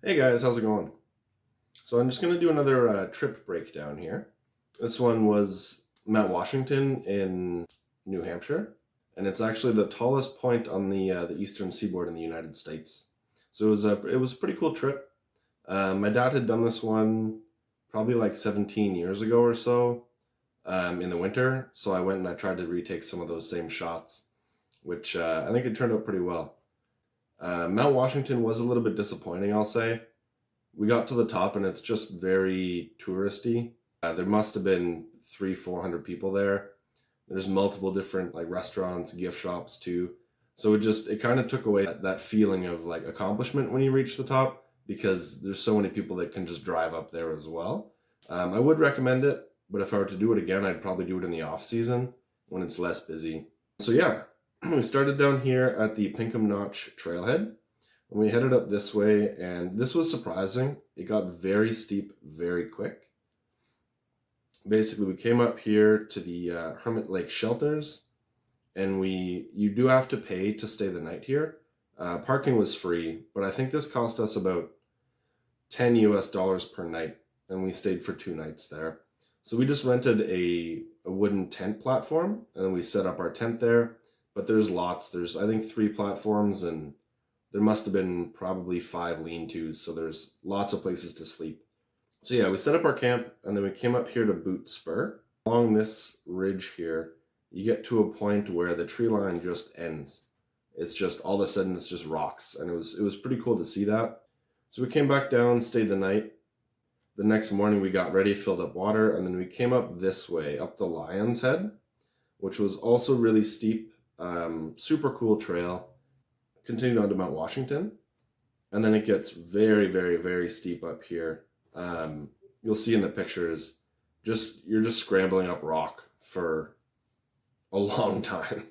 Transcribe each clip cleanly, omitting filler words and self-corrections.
Hey guys, how's it going? So I'm just going to do another trip breakdown here. This one was Mount Washington in New Hampshire, and it's actually the tallest point on the eastern seaboard in the United States. So it was a pretty cool trip. My dad had done this one probably like 17 years ago or so in the winter, so I went and I tried to retake some of those same shots, which I think it turned out pretty well. Mount Washington was a little bit disappointing, I'll say. We got to the top and it's just very touristy. There must have been 400 people there. There's multiple different like restaurants, gift shops too. So it kind of took away that feeling of like accomplishment when you reach the top, because there's so many people that can just drive up there as well. I would recommend it, but if I were to do it again, I'd probably do it in the off season when it's less busy. So yeah, we started down here at the Pinkham Notch trailhead. And we headed up this way, and this was surprising. It got very steep very quick. Basically, we came up here to the Hermit Lake shelters, and you do have to pay to stay the night here. Parking was free, but I think this cost us about $10 per night, and we stayed for 2 nights there. So we just rented a wooden tent platform, and then we set up our tent there. But there's I think 3 platforms, and there must have been probably 5 lean-tos, so there's lots of places to sleep. So yeah, we set up our camp, and then we came up here to Boot Spurr. Along this ridge here, you get to a point where the tree line just ends. It's just, all of a sudden, it's just rocks, and it was pretty cool to see that. So we came back down, stayed the night. The next morning, we got ready, filled up water, and then we came up this way, up the Lion's Head, which was also really steep, super cool trail. Continued on to Mount Washington, and then it gets very, very, very steep up here. You'll see in the pictures, you're just scrambling up rock for a long time.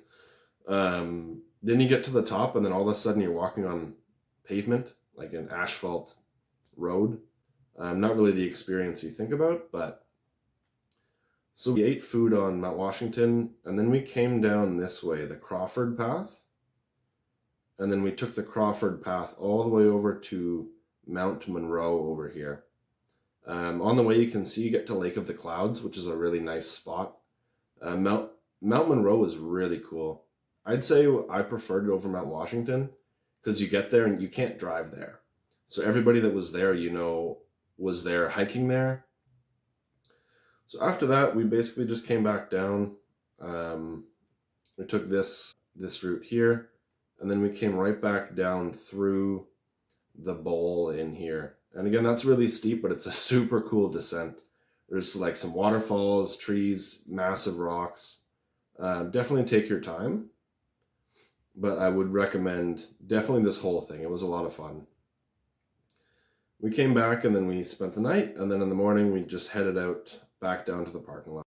Then you get to the top, and then all of a sudden you're walking on pavement, like an asphalt road. Not really the experience you think about, but so we ate food on Mount Washington, and then we came down this way, the Crawford Path. And then we took the Crawford Path all the way over to Mount Monroe over here. On the way, you can see you get to Lake of the Clouds, which is a really nice spot. Mount Monroe is really cool. I'd say I preferred it over Mount Washington because you get there and you can't drive there. So everybody that was there, was there hiking there. So after that, we basically just came back down. We took this route here. And then we came right back down through the bowl in here. And again, that's really steep, but it's a super cool descent. There's like some waterfalls, trees, massive rocks. Definitely take your time. But I would recommend definitely this whole thing. It was a lot of fun. We came back and then we spent the night. And then in the morning, we just headed out back down to the parking lot.